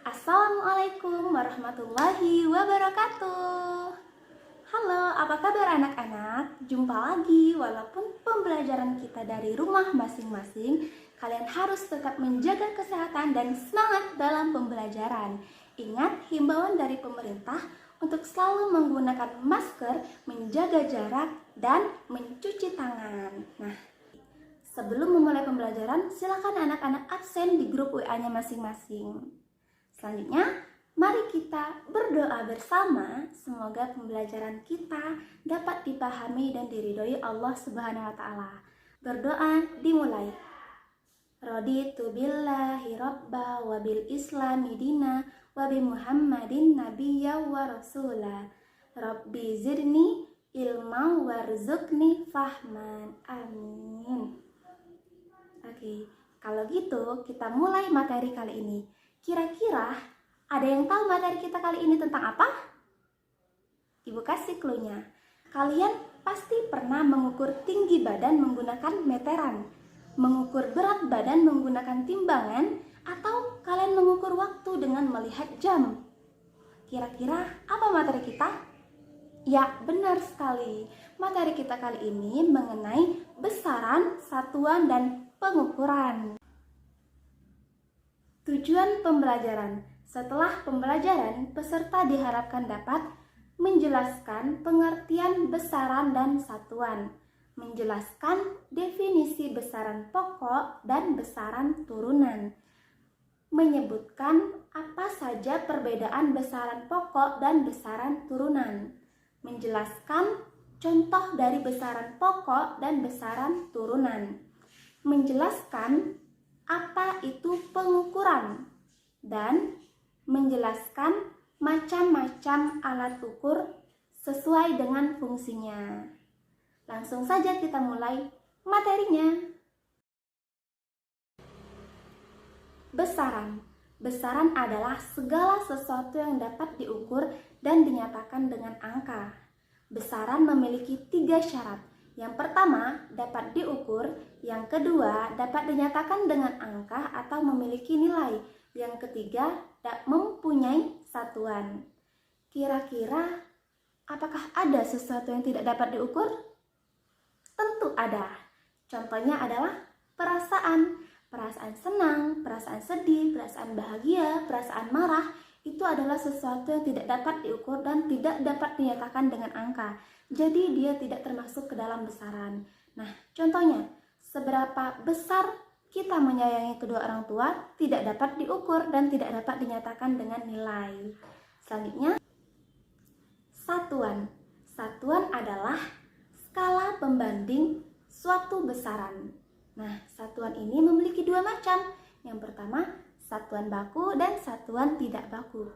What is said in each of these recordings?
Assalamualaikum warahmatullahi wabarakatuh. Halo, apa kabar anak-anak? Jumpa lagi, walaupun pembelajaran kita dari rumah masing-masing, kalian harus tetap menjaga kesehatan dan semangat dalam pembelajaran. Ingat himbauan dari pemerintah untuk selalu menggunakan masker, menjaga jarak, dan mencuci tangan. Nah, sebelum memulai pembelajaran, silakan anak-anak absen di grup WA-nya masing-masing. Selanjutnya, mari kita berdoa bersama. Semoga pembelajaran kita dapat dipahami dan diridhoi Allah Subhanahu wa Ta'ala. Berdoa dimulai. Raditu billahi rabba wa bil islami dina wa bi Muhammadin nabiyya wa rasula. Rabbi zidni ilma warzuqni fahman. Amin. Oke, kalau gitu kita mulai materi kali ini. Kira-kira ada yang tahu materi kita kali ini tentang apa? Ibu kasih clue-nya. Kalian pasti pernah mengukur tinggi badan menggunakan meteran, mengukur berat badan menggunakan timbangan, atau kalian mengukur waktu dengan melihat jam. Kira-kira apa materi kita? Ya, benar sekali. Materi kita kali ini mengenai besaran, satuan, dan pengukuran. Tujuan pembelajaran. Setelah pembelajaran, peserta diharapkan dapat menjelaskan pengertian besaran dan satuan, menjelaskan definisi besaran pokok dan besaran turunan, menyebutkan apa saja perbedaan besaran pokok dan besaran turunan, menjelaskan contoh dari besaran pokok dan besaran turunan, menjelaskan apa itu pengukuran, dan menjelaskan macam-macam alat ukur sesuai dengan fungsinya. Langsung saja kita mulai materinya. Besaran. Besaran adalah segala sesuatu yang dapat diukur dan dinyatakan dengan angka. Besaran memiliki 3 syarat. Yang pertama, dapat diukur. Yang kedua, dapat dinyatakan dengan angka atau memiliki nilai. Yang ketiga, mempunyai satuan. Kira-kira, apakah ada sesuatu yang tidak dapat diukur? Tentu ada. Contohnya adalah perasaan. Perasaan senang, perasaan sedih, perasaan bahagia, perasaan marah, itu adalah sesuatu yang tidak dapat diukur dan tidak dapat dinyatakan dengan angka. Jadi dia tidak termasuk ke dalam besaran. Nah, contohnya, seberapa besar kita menyayangi kedua orang tua tidak dapat diukur dan tidak dapat dinyatakan dengan nilai. Selanjutnya, satuan. Satuan adalah skala pembanding suatu besaran. Nah, satuan ini memiliki 2 macam. Yang pertama, satuan baku dan satuan tidak baku.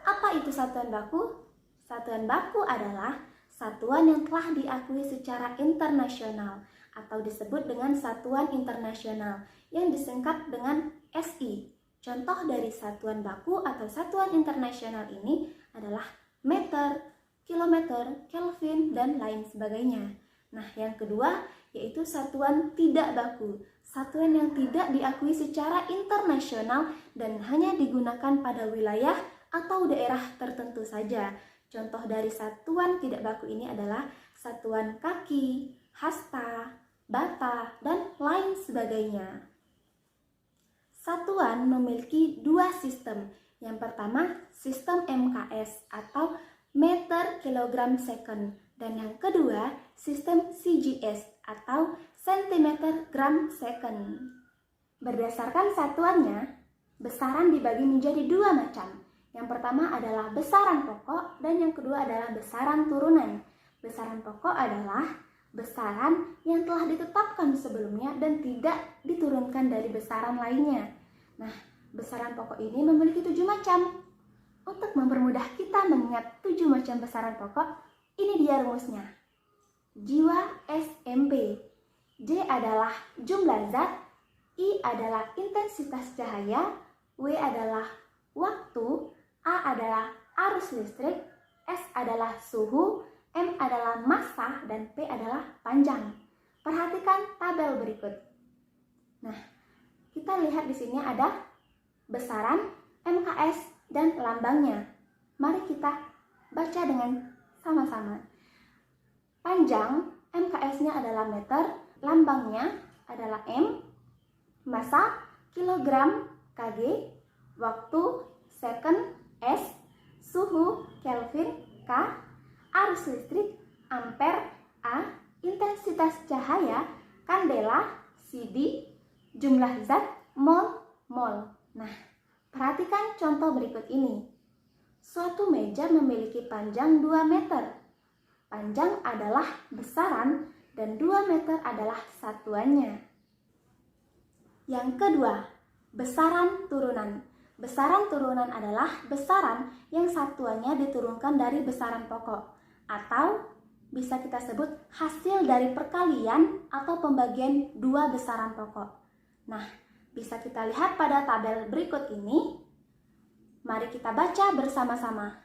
Apa itu satuan baku? Satuan baku adalah satuan yang telah diakui secara internasional atau disebut dengan satuan internasional yang disingkat dengan SI. Contoh dari satuan baku atau satuan internasional ini adalah meter, kilometer, kelvin, dan lain sebagainya. Nah, yang kedua yaitu satuan tidak baku. Satuan yang tidak diakui secara internasional dan hanya digunakan pada wilayah atau daerah tertentu saja. Contoh dari satuan tidak baku ini adalah satuan kaki, hasta, bata, dan lain sebagainya. Satuan memiliki 2 sistem. Yang pertama, sistem MKS atau meter kilogram second. Dan yang kedua, sistem CGS atau centimeter gram second. Berdasarkan satuannya, besaran dibagi menjadi 2 macam. Yang pertama adalah besaran pokok dan yang kedua adalah besaran turunan. Besaran pokok adalah besaran yang telah ditetapkan sebelumnya dan tidak diturunkan dari besaran lainnya. Nah, besaran pokok ini memiliki 7 macam. Untuk mempermudah kita mengingat 7 macam besaran pokok, ini dia rumusnya. Jiwa SMP. J adalah jumlah zat, I adalah intensitas cahaya, W adalah waktu, A adalah arus listrik, S adalah suhu, M adalah massa, dan P adalah panjang. Perhatikan tabel berikut. Nah, kita lihat di sini ada besaran, MK MKS dan lambangnya. Mari kita baca dengan sama-sama. Panjang MKS-nya adalah meter, lambangnya adalah M, massa kilogram kg, waktu second S, suhu Kelvin K, arus listrik ampere A, intensitas cahaya kandela CD, jumlah zat mol. Nah, perhatikan contoh berikut ini. Suatu meja memiliki panjang 2 meter. Panjang adalah besaran dan 2 meter adalah satuannya. Yang kedua, besaran turunan. Besaran turunan adalah besaran yang satuannya diturunkan dari besaran pokok, atau bisa kita sebut hasil dari perkalian atau pembagian 2 besaran pokok. Nah, bisa kita lihat pada tabel berikut ini. Mari kita baca bersama-sama.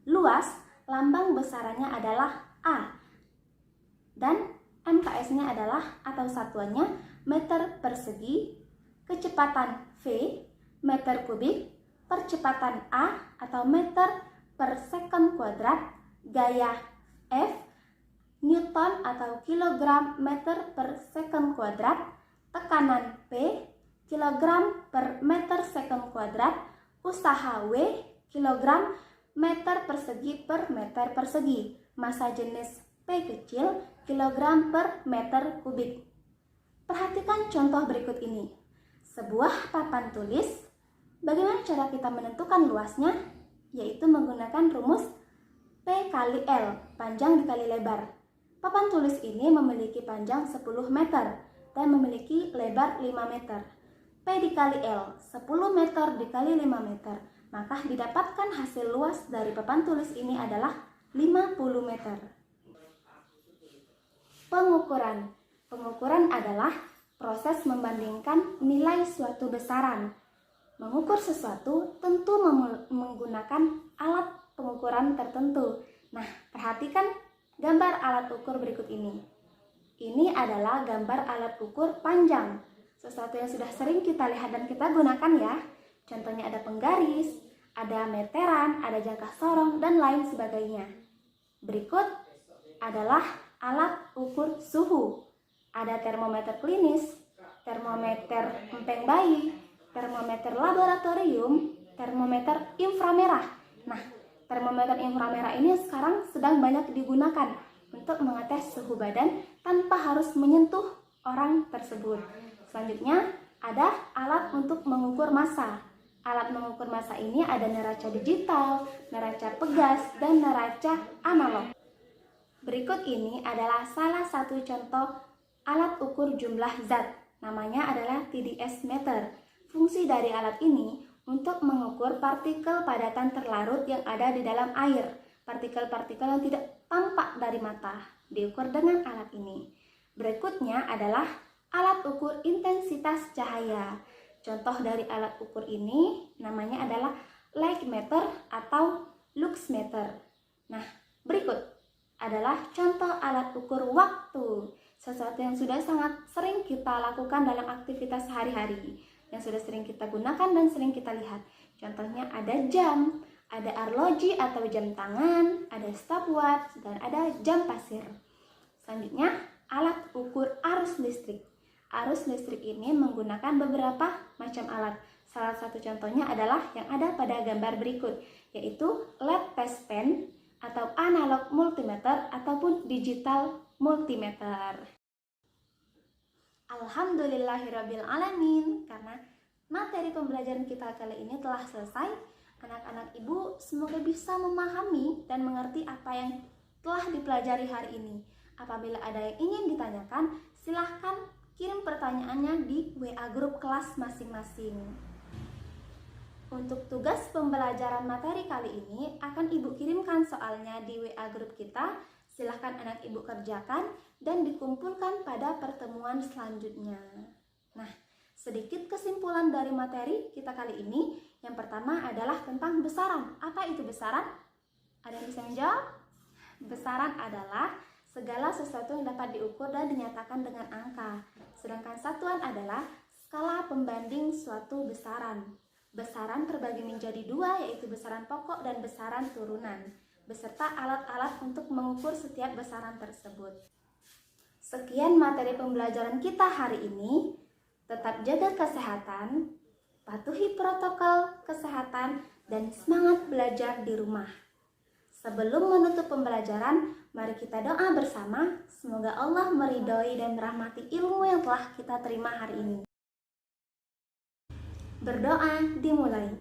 Luas, lambang besarannya adalah A, dan MKS-nya adalah atau satuannya meter persegi, kecepatan V, meter kubik, percepatan A atau meter per second kuadrat, gaya F, Newton atau kilogram meter per second kuadrat, tekanan P, kilogram per meter second kuadrat, usaha W, kilogram meter persegi per meter persegi, massa jenis P kecil, kilogram per meter kubik. Perhatikan contoh berikut ini. Sebuah papan tulis. Bagaimana cara kita menentukan luasnya? Yaitu menggunakan rumus P kali L, panjang dikali lebar. Papan tulis ini memiliki panjang 10 meter dan memiliki lebar 5 meter. P dikali L, 10 meter dikali 5 meter. Maka didapatkan hasil luas dari papan tulis ini adalah 50 meter. Pengukuran. Pengukuran adalah proses membandingkan nilai suatu besaran. Mengukur sesuatu tentu menggunakan alat pengukuran tertentu. Nah, perhatikan gambar alat ukur berikut ini. Ini adalah gambar alat ukur panjang. Sesuatu yang sudah sering kita lihat dan kita gunakan ya. Contohnya ada penggaris, ada meteran, ada jangka sorong, dan lain sebagainya. Berikut adalah alat ukur suhu. Ada termometer klinis, termometer empeng bayi, termometer laboratorium, termometer inframerah. Nah, termometer inframerah ini sekarang sedang banyak digunakan untuk mengetes suhu badan tanpa harus menyentuh orang tersebut. Selanjutnya, ada alat untuk mengukur massa. Alat mengukur massa ini ada neraca digital, neraca pegas, dan neraca analog. Berikut ini adalah salah satu contoh alat ukur jumlah zat. Namanya adalah TDS meter. Fungsi dari alat ini untuk mengukur partikel padatan terlarut yang ada di dalam air. Partikel-partikel yang tidak tampak dari mata diukur dengan alat ini. Berikutnya adalah alat ukur intensitas cahaya. Contoh dari alat ukur ini namanya adalah light meter atau lux meter. Nah, berikut adalah contoh alat ukur waktu. Sesuatu yang sudah sangat sering kita lakukan dalam aktivitas sehari-hari, yang sudah sering kita gunakan dan sering kita lihat. Contohnya ada jam, ada arloji atau jam tangan, ada stopwatch, dan ada jam pasir. Selanjutnya, alat ukur arus listrik. Arus listrik ini menggunakan beberapa macam alat. Salah satu contohnya adalah yang ada pada gambar berikut, yaitu LED test pen atau analog multimeter ataupun digital multimeter. Alhamdulillahirabbil alamin, karena materi pembelajaran kita kali ini telah selesai. Anak-anak ibu semoga bisa memahami dan mengerti apa yang telah dipelajari hari ini. Apabila ada yang ingin ditanyakan, silahkan kirim pertanyaannya di WA grup kelas masing-masing. Untuk tugas pembelajaran materi kali ini akan ibu kirimkan soalnya di WA grup kita. Silahkan anak ibu kerjakan dan dikumpulkan pada pertemuan selanjutnya. Nah, sedikit kesimpulan dari materi kita kali ini. Yang pertama adalah tentang besaran. Apa itu besaran? Ada yang bisa menjawab? Besaran adalah segala sesuatu yang dapat diukur dan dinyatakan dengan angka. Sedangkan satuan adalah skala pembanding suatu besaran. Besaran terbagi menjadi dua, yaitu besaran pokok dan besaran turunan, beserta alat-alat untuk mengukur setiap besaran tersebut. Sekian materi pembelajaran kita hari ini. Tetap jaga kesehatan, patuhi protokol kesehatan, dan semangat belajar di rumah. Sebelum menutup pembelajaran, mari kita doa bersama. Semoga Allah meridhoi dan merahmati ilmu yang telah kita terima hari ini. Berdoa dimulai.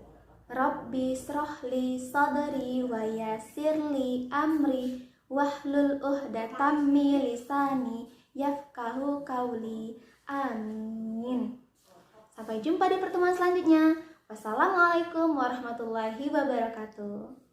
Rabbi srohli sadri wa yassirli amri wahlul uhdatan min lisani yafqahu qauli. Amin. Sampai jumpa di pertemuan selanjutnya. Wassalamualaikum warahmatullahi wabarakatuh.